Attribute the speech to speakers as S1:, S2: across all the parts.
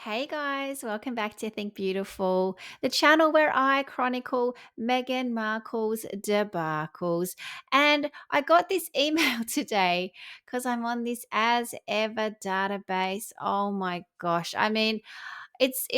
S1: Hey guys, welcome back to Think Beautiful, the channel where I chronicle Meghan Markle's debacles. And I got this email today because I'm on this as ever database. Oh my gosh. I mean, it's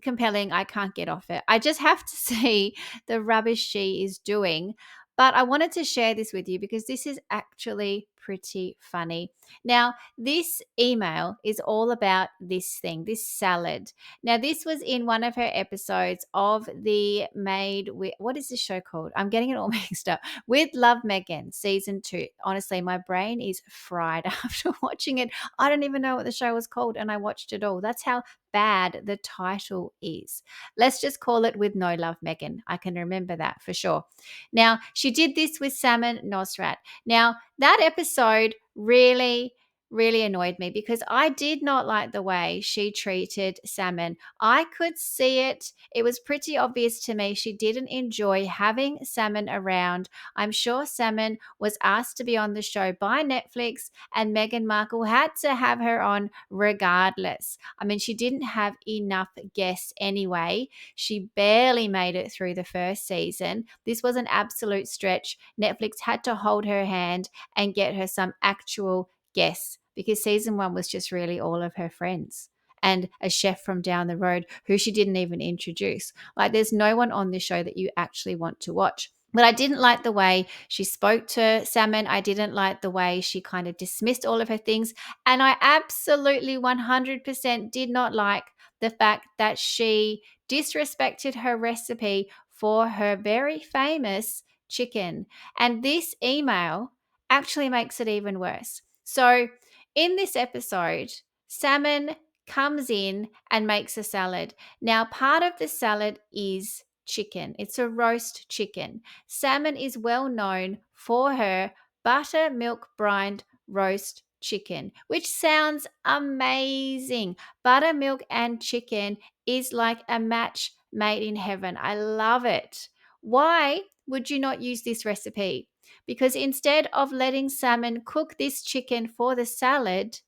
S1: compelling. I can't get off it. I just have to see the rubbish she is doing. But I wanted to share this with you because this is actually pretty funny. Now, this email is all about this thing, this salad. Now, this was in one of her episodes of the Made with, what is this show called? I'm getting it all mixed up. With Love Megan, season 2. Honestly, my brain is fried after watching it. I don't even know what the show was called, and I watched it all. That's how bad the title is. Let's just call it With No Love Megan. I can remember that for sure. Now, she did this with Salman Nosrat. Now, that episode really annoyed me because I did not like the way she treated Salmon. I could see it. It was pretty obvious to me she didn't enjoy having Salmon around. I'm sure Salmon was asked to be on the show by Netflix, and Meghan Markle had to have her on regardless. I mean, she didn't have enough guests anyway. She barely made it through the first season. This was an absolute stretch. Netflix had to hold her hand and get her some actual guests because season 1 was just really all of her friends and a chef from down the road who she didn't even introduce. Like, there's no one on this show that you actually want to watch. But I didn't like the way she spoke to Salmon. I didn't like the way she kind of dismissed all of her things. And I absolutely 100% did not like the fact that she disrespected her recipe for her very famous chicken. And this email actually makes it even worse. So, in this episode, Salmon comes in and makes a salad. Now, part of the salad is chicken, it's a roast chicken. Salmon is well known for her buttermilk brined roast chicken, which sounds amazing. Buttermilk and chicken is like a match made in heaven. I love it. Why would you not use this recipe? Because instead of letting Salmon cook this chicken for the salad,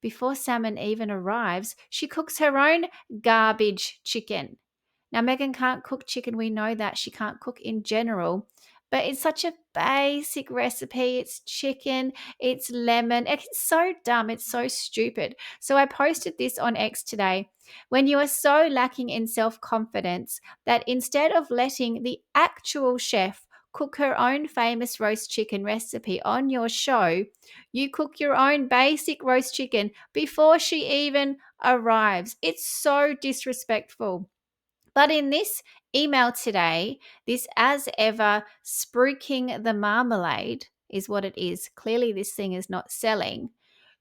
S1: before Salmon even arrives, she cooks her own garbage chicken. Now, Megan can't cook chicken. We know that. She can't cook in general. But it's such a basic recipe. It's chicken, it's lemon. It's so dumb. It's so stupid. So I posted this on X today. When you are so lacking in self confidence that instead of letting the actual chef cook her own famous roast chicken recipe on your show, you cook your own basic roast chicken before she even arrives. It's so disrespectful. But in this email today, this as ever spruiking the marmalade is what it is. Clearly, this thing is not selling.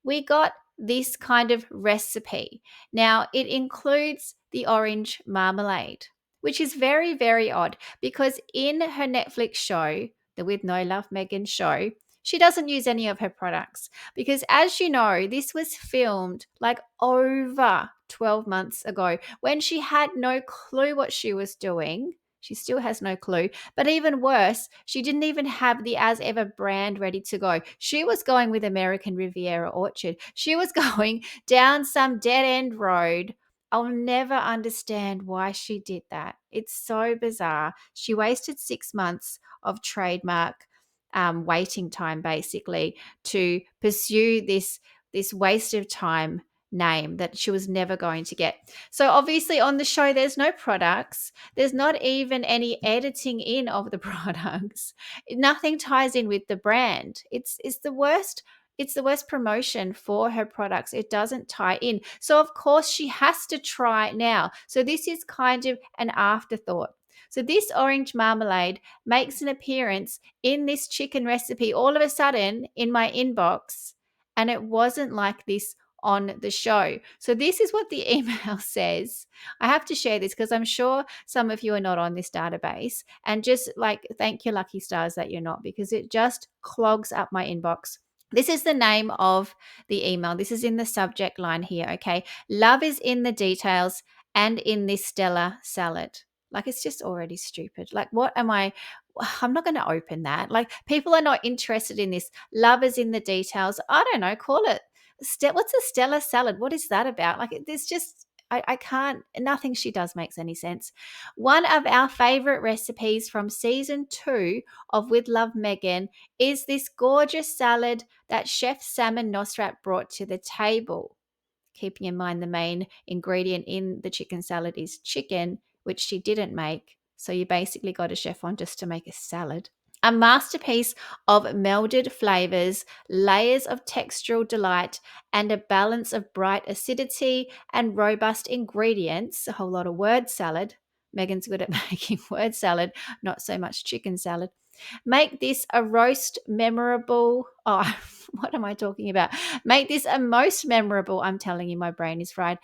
S1: We got this kind of recipe. Now, it includes the orange marmalade, which is very odd because in her Netflix show, the With No Love Megan show, she doesn't use any of her products because, as you know, this was filmed like over 12 months ago when she had no clue what she was doing. She still has no clue. But even worse, she didn't even have the As Ever brand ready to go. She was going with American Riviera Orchard. She was going down some dead end road. I'll never understand why she did that. It's so bizarre. She wasted 6 months of trademark waiting time, basically, to pursue this waste of time name that she was never going to get. So obviously on the show there's no products. There's not even any editing in of the products. Nothing ties in with the brand. It's the worst. It's the worst promotion for her products. It doesn't tie in. So of course she has to try now. So this is kind of an afterthought. So this orange marmalade makes an appearance in this chicken recipe all of a sudden in my inbox, and it wasn't like this on the show. So this is what the email says. I have to share this because I'm sure some of you are not on this database, and just like thank your lucky stars that you're not, because it just clogs up my inbox. This is the name of the email. This is in the subject line here, okay? Love is in the details and in this stellar salad. Like, it's just already stupid. Like, I'm not going to open that. Like, people are not interested in this. Love is in the details. I don't know, call it What's a stellar salad? What is that about? Like, there's just, I can't, nothing she does makes any sense. One of our favorite recipes from season 2 of With Love Meghan is this gorgeous salad that Chef Salman Nosrat brought to the table. Keeping in mind the main ingredient in the chicken salad is chicken, which she didn't make. So you basically got a chef on just to make a salad. A masterpiece of melded flavors, layers of textural delight, and a balance of bright acidity and robust ingredients. A whole lot of word salad. Megan's good at making word salad, not so much chicken salad. Make this a roast memorable. Oh, what am I talking about? Make this a most memorable. I'm telling you, my brain is fried.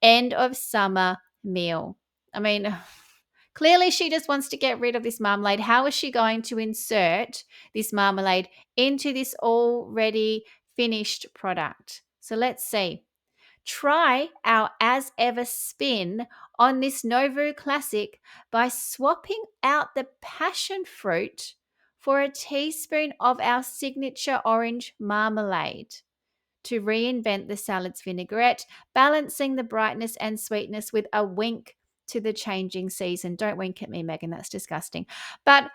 S1: End of summer meal. I mean, clearly she just wants to get rid of this marmalade. How is she going to insert this marmalade into this already finished product? So let's see. Try our as ever spin on this Novu Classic by swapping out the passion fruit for a teaspoon of our signature orange marmalade to reinvent the salad's vinaigrette, balancing the brightness and sweetness with a wink to the changing season. Don't wink at me, Megan, that's disgusting. But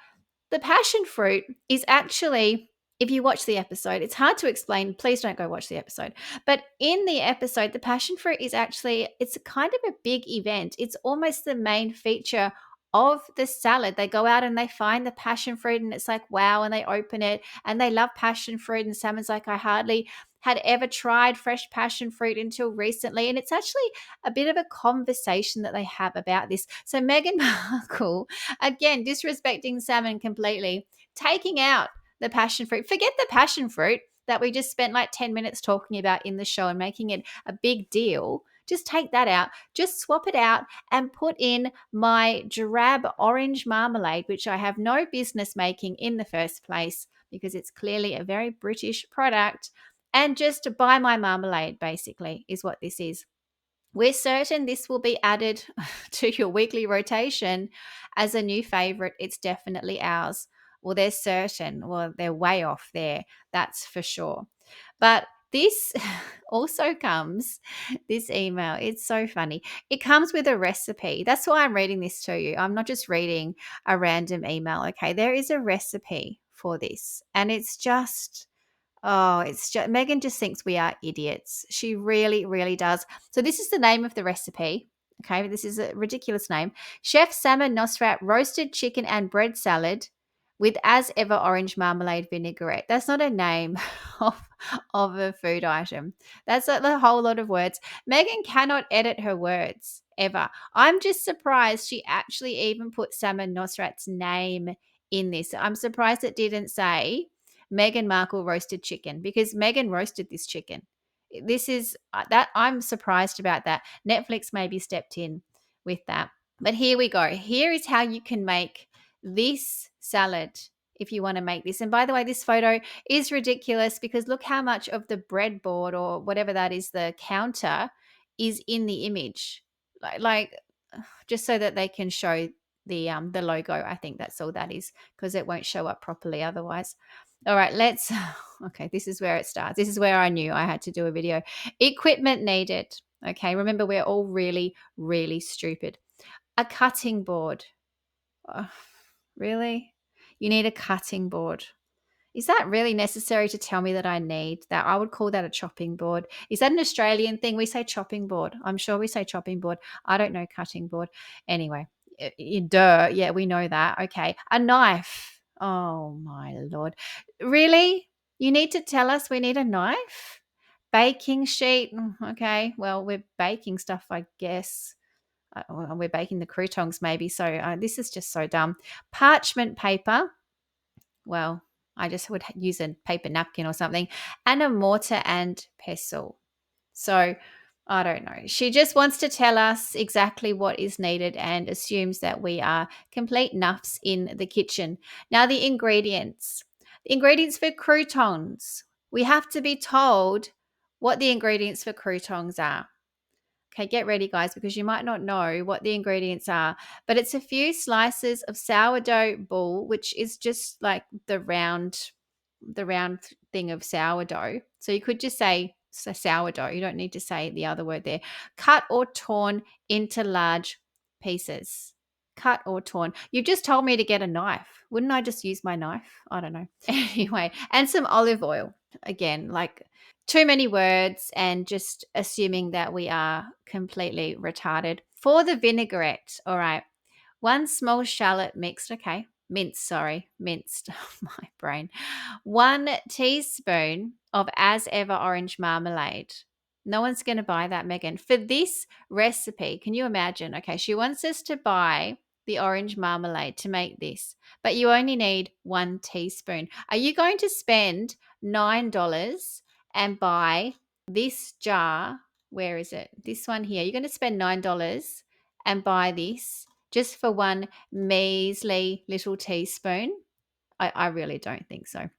S1: the passion fruit is actually, if you watch the episode, it's hard to explain. Please don't go watch the episode. But in the episode, the passion fruit is actually, it's a kind of a big event. It's almost the main feature of the salad. They go out and they find the passion fruit and it's like, wow, and they open it and they love passion fruit. And Salmon's like, I hardly had ever tried fresh passion fruit until recently. And it's actually a bit of a conversation that they have about this. So Meghan Markle, again, disrespecting Salmon completely, taking out the passion fruit. Forget the passion fruit that we just spent like 10 minutes talking about in the show and making it a big deal. Just take that out, just swap it out and put in my drab orange marmalade, which I have no business making in the first place because it's clearly a very British product. And just to buy my marmalade, basically, is what this is. We're certain this will be added to your weekly rotation as a new favorite. It's definitely ours. Well, they're certain. Well, they're way off there. That's for sure. But this also comes, this email, it's so funny. It comes with a recipe. That's why I'm reading this to you. I'm not just reading a random email. Okay. There is a recipe for this. And it's just, oh, it's just, Megan just thinks we are idiots. She really, really does. So this is the name of the recipe. Okay, this is a ridiculous name. Chef Salman Nosrat roasted chicken and bread salad with as ever orange marmalade vinaigrette. That's not a name of, of a food item. That's a whole lot of words. Megan cannot edit her words ever. I'm just surprised she actually even put Salman Nosrat's name in this. I'm surprised it didn't say Meghan Markle roasted chicken because Meghan roasted this chicken. This is that I'm surprised about that. Netflix maybe stepped in with that. But here we go. Here is how you can make this salad if you want to make this. And by the way, this photo is ridiculous because look how much of the breadboard or whatever that is, the counter, is in the image. Like just so that they can show the logo. I think that's all that is because it won't show up properly otherwise. All right, let's okay, this is where it starts. This is where I knew I had to do a video. Equipment needed. Okay, remember we're all really, really stupid. A cutting board. Oh, really? You need a cutting board. Is that really necessary to tell me that I need that? I would call that a chopping board. Is that an Australian thing? We say chopping board. I'm sure we say chopping board. I don't know cutting board. Anyway, duh. Yeah, we know that. Okay. A knife. Oh, my Lord. Really? You need to tell us we need a knife? Baking sheet. Okay. Well, we're baking stuff, I guess. We're baking the croutons maybe. So this is just so dumb. Parchment paper. Well, I just would use a paper napkin or something, and a mortar and pestle. So I don't know. She just wants to tell us exactly what is needed and assumes that we are complete nuffs in the kitchen. Now, the ingredients. The ingredients for croutons. We have to be told what the ingredients for croutons are. Okay, get ready, guys, because you might not know what the ingredients are, but it's a few slices of sourdough ball, which is just like the round thing of sourdough. So you could just say So sourdough. You don't need to say the other word there. Cut or torn into large pieces. Cut or torn. You just told me to get a knife. Wouldn't I just use my knife? I don't know. Anyway, and some olive oil. Again, like too many words and just assuming that we are completely retarded. For the vinaigrette, all right, 1 small shallot mixed, okay, minced, my brain. 1 teaspoon of as ever orange marmalade. No one's going to buy that, Megan. For this recipe, can you imagine? Okay, she wants us to buy the orange marmalade to make this, but you only need 1 teaspoon. Are you going to spend $9 and buy this jar? Where is it? This one here. You're going to spend $9 and buy this just for 1 measly little teaspoon? I really don't think so.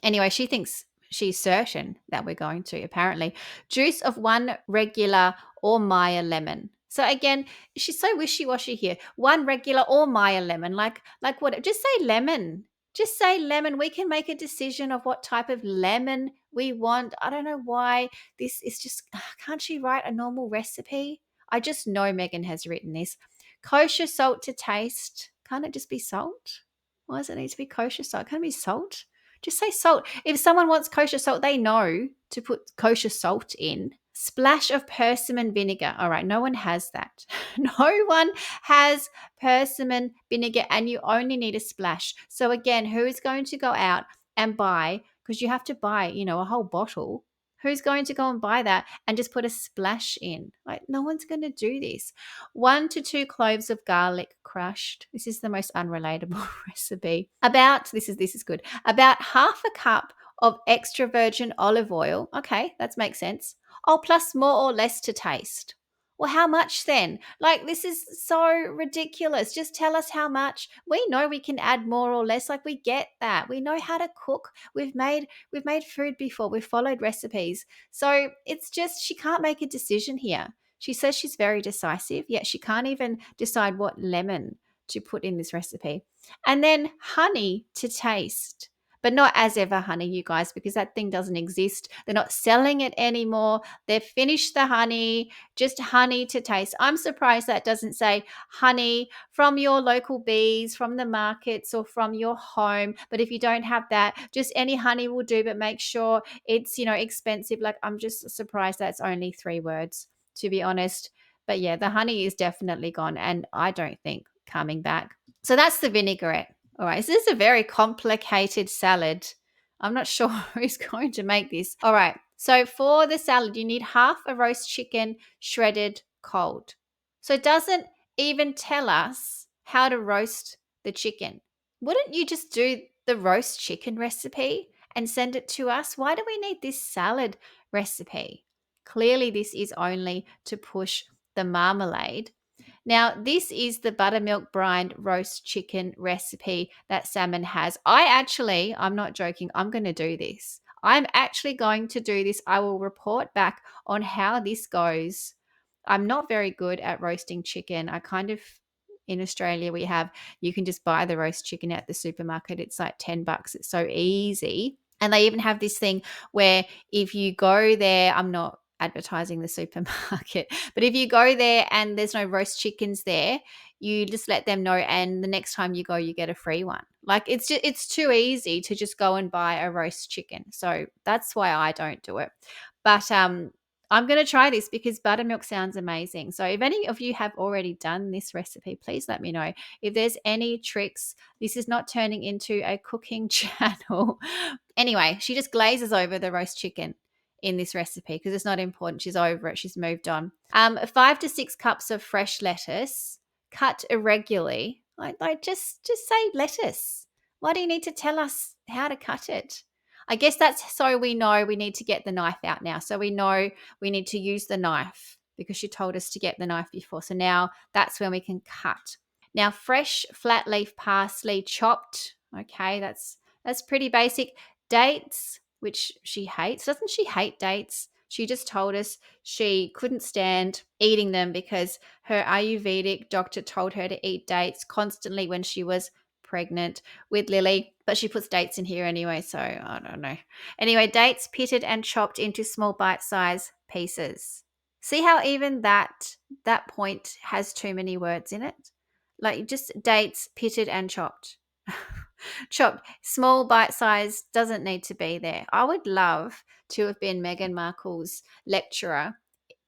S1: Anyway, she thinks she's certain that we're going to, apparently. Juice of 1 regular or Meyer lemon. So again, she's so wishy-washy here. 1 regular or Meyer lemon. Like what? Just say lemon. Just say lemon. We can make a decision of what type of lemon we want. I don't know why this is just, can't she write a normal recipe? I just know Megan has written this. Kosher salt to taste. Can't it just be salt? Why does it need to be kosher salt? Can't it be salt? Just say salt. If someone wants kosher salt, they know to put kosher salt in. Splash of persimmon vinegar. All right, no one has that. No one has persimmon vinegar, and you only need a splash. So again, who is going to go out and buy, because you have to buy, a whole bottle. Who's going to go and buy that and just put a splash in? Like, no one's going to do this. 1 to 2 cloves of garlic crushed. This is the most unrelatable recipe. This is good. About half a cup of extra virgin olive oil. Okay, that makes sense. Oh, plus more or less to taste. Well, how much then? Like, this is so ridiculous. Just tell us how much. We know we can add more or less. Like, we get that. We know how to cook. We've made food before. We've followed recipes. So it's just, she can't make a decision here. She says she's very decisive, yet she can't even decide what lemon to put in this recipe. And then honey to taste. But not as ever honey, you guys, because that thing doesn't exist. They're not selling it anymore. They've finished the honey, just honey to taste. I'm surprised that doesn't say honey from your local bees, from the markets, or from your home. But if you don't have that, just any honey will do, but make sure it's, expensive. Like, I'm just surprised that's only 3 words, to be honest. But yeah, the honey is definitely gone, and I don't think coming back. So that's the vinaigrette. All right, so this is a very complicated salad. I'm not sure who's going to make this. All right, so for the salad, you need half a roast chicken shredded cold. So it doesn't even tell us how to roast the chicken. Wouldn't you just do the roast chicken recipe and send it to us? Why do we need this salad recipe? Clearly, this is only to push the marmalade. Now, this is the buttermilk brined roast chicken recipe that Salmon has. I'm not joking, I'm going to do this. I'm actually going to do this. I will report back on how this goes. I'm not very good at roasting chicken. In Australia, you can just buy the roast chicken at the supermarket. It's like $10. It's so easy. And they even have this thing where if you go there, I'm not advertising the supermarket, but if you go there and there's no roast chickens there, you just let them know, and the next time you go, you get a free one. Like, it's too easy to just go and buy a roast chicken. So that's why I don't do it. But I'm going to try this because buttermilk sounds amazing. So if any of you have already done this recipe, please let me know. If there's any tricks, this is not turning into a cooking channel. Anyway, she just glazes over the roast chicken in this recipe because it's not important. She's over it. She's moved on. 5 to 6 cups of fresh lettuce, cut irregularly. Like just say lettuce. Why do you need to tell us how to cut it? I guess that's so we know we need to get the knife out now. So we know we need to use the knife because she told us to get the knife before. So now that's when we can cut. Now, fresh flat leaf parsley chopped. Okay, that's pretty basic. Dates, which she hates. Doesn't she hate dates? She just told us she couldn't stand eating them because her Ayurvedic doctor told her to eat dates constantly when she was pregnant with Lily, but she puts dates in here anyway, so I don't know. Anyway, dates pitted and chopped into small bite-sized pieces. See how even that point has too many words in it? Like just dates pitted and chopped. Chopped, small bite size doesn't need to be there. I would love to have been Meghan Markle's lecturer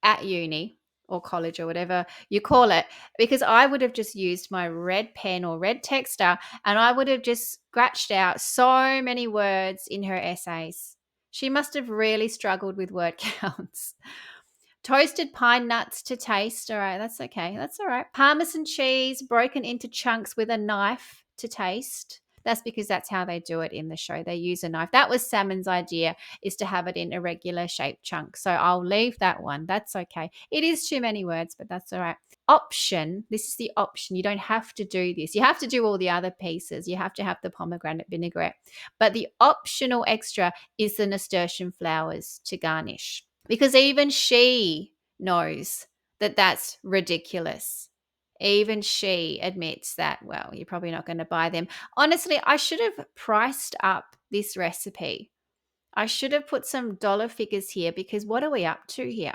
S1: at uni or college or whatever you call it, because I would have just used my red pen or red texter and I would have just scratched out so many words in her essays. She must have really struggled with word counts. Toasted pine nuts to taste. All right, that's okay. That's all right. Parmesan cheese broken into chunks with a knife to taste. That's because that's how they do it in the show. They use a knife. That was Salmon's idea, is to have it in irregular shaped chunks. So I'll leave that one. That's okay. It is too many words, but that's all right. Option. This is the option. You don't have to do this. You have to do all the other pieces. You have to have the pomegranate vinaigrette. But the optional extra is the nasturtium flowers to garnish, because even she knows that that's ridiculous. Even she admits that, well, you're probably not going to buy them. Honestly, I should have priced up this recipe. I should have put some dollar figures here, because what are we up to here?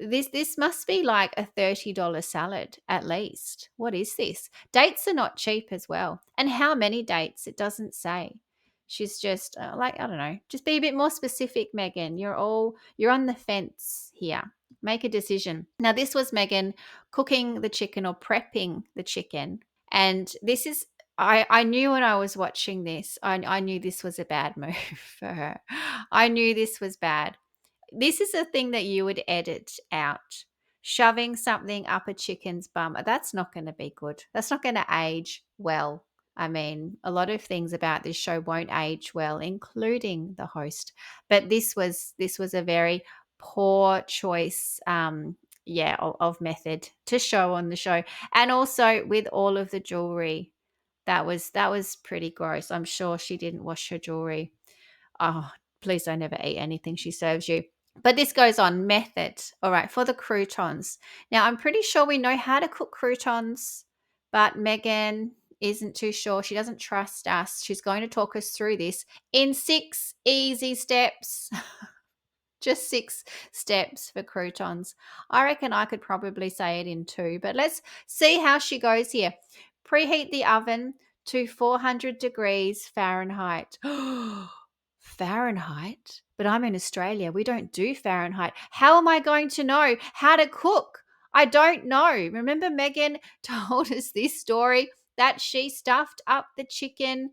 S1: This must be like a $30 salad at least. What is this? Dates are not cheap as well. And how many dates? It doesn't say. She's just like, I don't know. Just be a bit more specific, Meghan. You're on the fence here. Make a decision. Now, this was Meghan cooking the chicken or prepping the chicken. And this is, I knew when I was watching this, I knew this was a bad move for her. I knew this was bad. This is a thing that you would edit out. Shoving something up a chicken's bum. That's not going to be good. That's not going to age well. I mean, a lot of things about this show won't age well, including the host. But this was a very poor choice, of method to show on the show. And also with all of the jewelry. That was pretty gross. I'm sure she didn't wash her jewelry. Oh, please don't ever eat anything she serves you. But this goes on. Method. All right, for the croutons. Now, I'm pretty sure we know how to cook croutons, but Meghan isn't too sure. She doesn't trust us. She's going to talk us through this in 6 easy steps. Just 6 steps for croutons. I reckon I could probably say it in 2, but let's see how she goes here. Preheat the oven to 400 degrees Fahrenheit. Fahrenheit? But I'm in Australia. We don't do Fahrenheit. How am I going to know how to cook? I don't know. Remember, Meghan told us this story that she stuffed up the chicken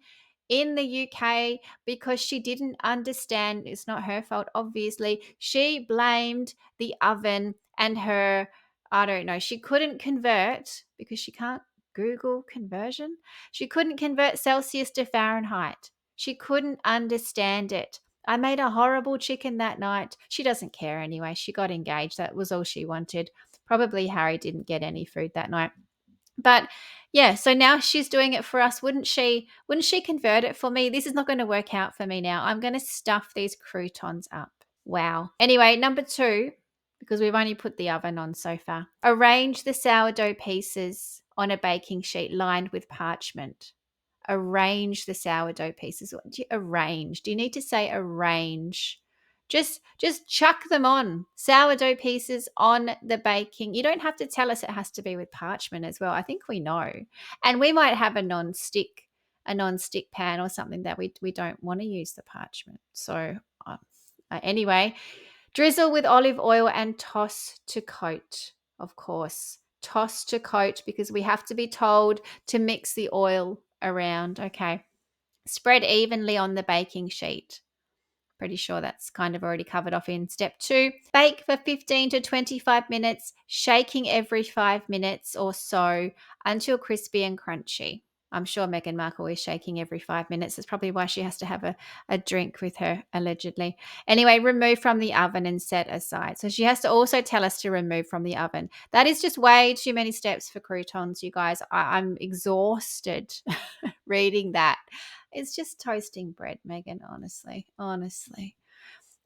S1: in the UK because she didn't understand. It's not her fault, obviously. She blamed the oven and her, I don't know, she couldn't convert because she can't Google conversion. She couldn't convert Celsius to Fahrenheit. She couldn't understand it. I made a horrible chicken that night. She doesn't care anyway. She got engaged. That was all she wanted. Probably Harry didn't get any food that night. But yeah, so now she's doing it for us. Wouldn't she convert it for me? This is not going to work out for me now. I'm going to stuff these croutons up. Wow. Anyway, number 2, because we've only put the oven on so far. Arrange the sourdough pieces on a baking sheet lined with parchment. Arrange the sourdough pieces. What do you arrange? Do you need to say arrange? Just chuck them on. Sourdough pieces on the baking. You don't have to tell us it has to be with parchment as well. I think we know. And we might have a non-stick pan or something that we don't want to use the parchment. So anyway, drizzle with olive oil and toss to coat. Of course, toss to coat, because we have to be told to mix the oil around. Okay. Spread evenly on the baking sheet. Pretty sure that's kind of already covered off in step 2. Bake for 15 to 25 minutes, shaking every 5 minutes or so until crispy and crunchy. I'm sure Meghan Markle is shaking every 5 minutes. That's probably why she has to have a drink with her, allegedly. Anyway, remove from the oven and set aside. So she has to also tell us to remove from the oven. That is just way too many steps for croutons, you guys. I'm exhausted reading that. It's just toasting bread, Meghan, honestly. Honestly.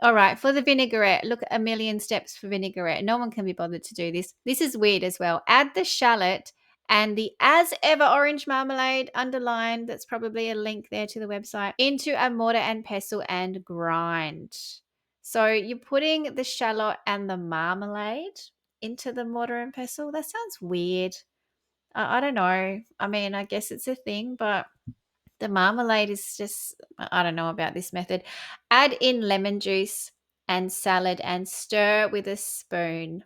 S1: All right, for the vinaigrette, look at a million steps for vinaigrette. No one can be bothered to do this. This is weird as well. Add the shallot and the as ever orange marmalade underlined. That's probably a link there to the website. Into a mortar and pestle and grind. So you're putting the shallot and the marmalade into the mortar and pestle. That sounds weird. I don't know. I mean, I guess it's a thing, but the marmalade is just, I don't know about this method. Add in lemon juice and salad and stir with a spoon.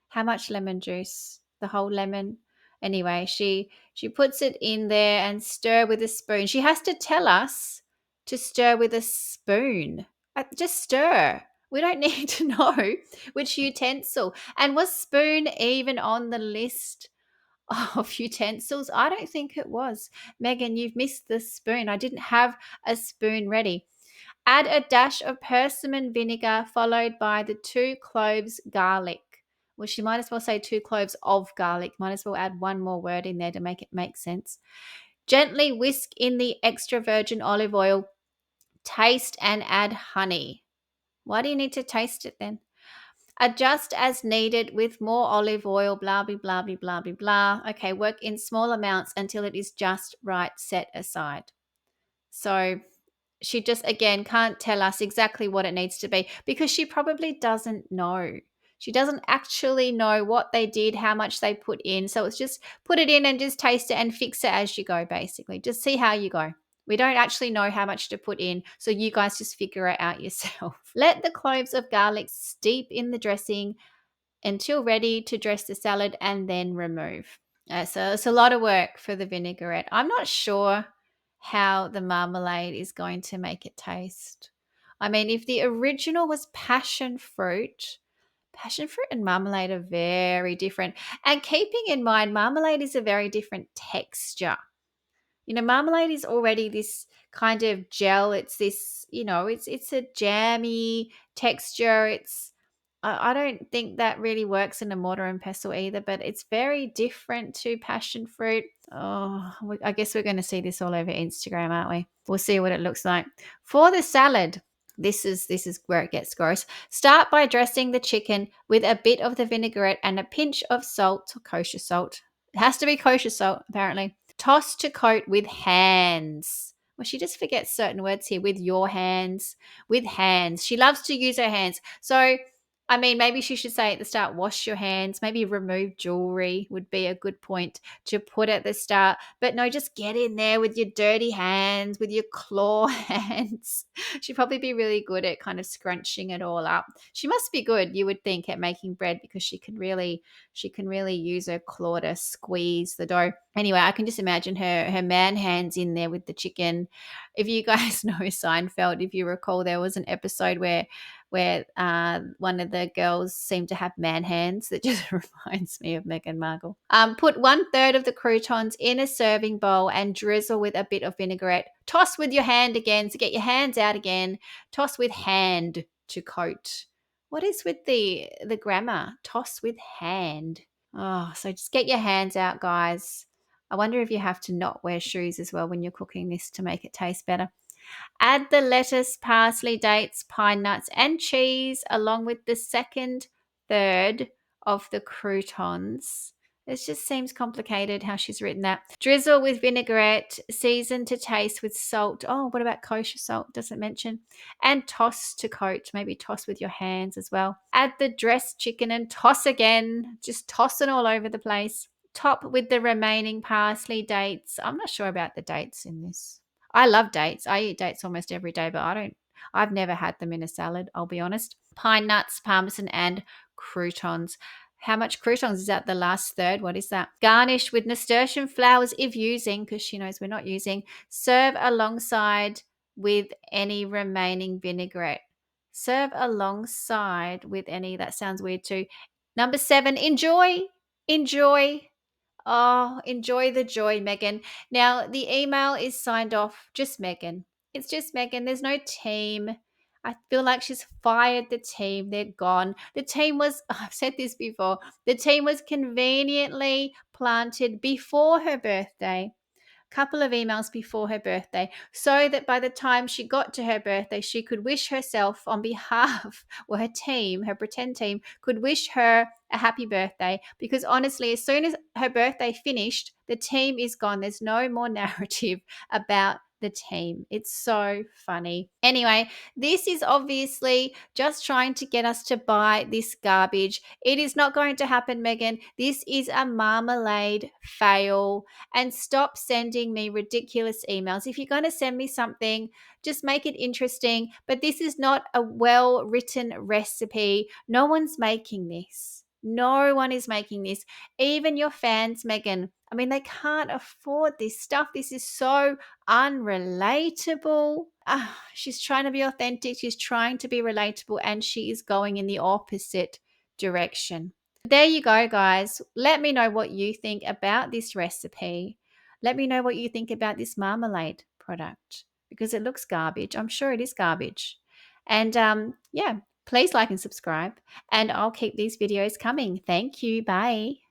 S1: How much lemon juice? The whole lemon? Anyway, she puts it in there and stir with a spoon. She has to tell us to stir with a spoon. Just stir. We don't need to know which utensil. And was spoon even on the list of utensils? I don't think it was. Megan, you've missed the spoon. I didn't have a spoon ready. Add a dash of persimmon vinegar followed by the 2 cloves garlic. Well, she might as well say 2 cloves of garlic. Might as well add one more word in there to make it make sense. Gently whisk in the extra virgin olive oil. Taste and add honey. Why do you need to taste it then? Adjust as needed with more olive oil, blah, blah, blah, blah, blah, blah, blah. Okay, work in small amounts until it is just right, set aside. So she just, again, can't tell us exactly what it needs to be because she probably doesn't know. She doesn't actually know what they did, how much they put in. So it's just put it in and just taste it and fix it as you go, basically. Just see how you go. We don't actually know how much to put in, so you guys just figure it out yourself. Let the cloves of garlic steep in the dressing until ready to dress the salad and then remove. So it's a lot of work for the vinaigrette. I'm not sure how the marmalade is going to make it taste. I mean, if the original was passion fruit and marmalade are very different. And keeping in mind, marmalade is a very different texture. Marmalade is already this kind of gel. It's this, it's a jammy texture. I don't think that really works in a mortar and pestle either, but it's very different to passion fruit. Oh, I guess we're going to see this all over Instagram, aren't we? We'll see what it looks like. For the salad, this is where it gets gross. Start by dressing the chicken with a bit of the vinaigrette and a pinch of salt, kosher salt. It has to be kosher salt, apparently. Toss to coat with hands. Well, she just forgets certain words here. With your hands. With hands. She loves to use her hands. So, I mean, maybe she should say at the start, wash your hands. Maybe remove jewelry would be a good point to put at the start. But no, just get in there with your dirty hands, with your claw hands. She'd probably be really good at kind of scrunching it all up. She must be good, you would think, at making bread because she can really use her claw to squeeze the dough. Anyway, I can just imagine her man hands in there with the chicken. If you guys know Seinfeld, if you recall, there was an episode where one of the girls seemed to have man hands. That just reminds me of Meghan Markle. Put 1/3 of the croutons in a serving bowl and drizzle with a bit of vinaigrette. Toss with your hand again. So get your hands out again. Toss with hand to coat. What is with the grammar? Toss with hand. Oh, so just get your hands out, guys. I wonder if you have to not wear shoes as well when you're cooking this to make it taste better. Add the lettuce, parsley, dates, pine nuts, and cheese along with the second third of the croutons. It just seems complicated how she's written that. Drizzle with vinaigrette, season to taste with salt. Oh, what about kosher salt? Doesn't mention. And toss to coat. Maybe toss with your hands as well. Add the dressed chicken and toss again. Just toss it all over the place. Top with the remaining parsley, dates. I'm not sure about the dates in this. I love dates. I eat dates almost every day, but I've never had them in a salad, I'll be honest. Pine nuts, parmesan, and croutons. How much croutons is that? The last third? What is that? Garnish with nasturtium flowers if using, because she knows we're not using. Serve alongside with any remaining vinaigrette. Serve alongside with any. That sounds weird too. Number 7, enjoy. Enjoy. Oh, enjoy the joy, Megan. Now, the email is signed off just Megan. It's just Megan. There's no team. I feel like she's fired the team. They're gone. The team was, I've said this before, the team was conveniently planted before her birthday. couple of emails before her birthday, so that by the time she got to her birthday, she could wish herself on behalf, or her team, her pretend team, could wish her a happy birthday. Because honestly, as soon as her birthday finished, the team is gone. There's no more narrative about the team. It's so funny. Anyway, this is obviously just trying to get us to buy this garbage. It is not going to happen, Meghan. This is a Marmalade fail. And stop sending me ridiculous emails. If you're going to send me something, just make it interesting. But this is not a well written recipe. No one's making this. No one is making this. Even your fans, Meghan. I mean, they can't afford this stuff. This is so unrelatable. She's trying to be authentic. She's trying to be relatable, and she is going in the opposite direction. There you go, guys. Let me know what you think about this recipe. Let me know what you think about this marmalade product, because it looks garbage. I'm sure it is garbage. And yeah, please like and subscribe, and I'll keep these videos coming. Thank you. Bye.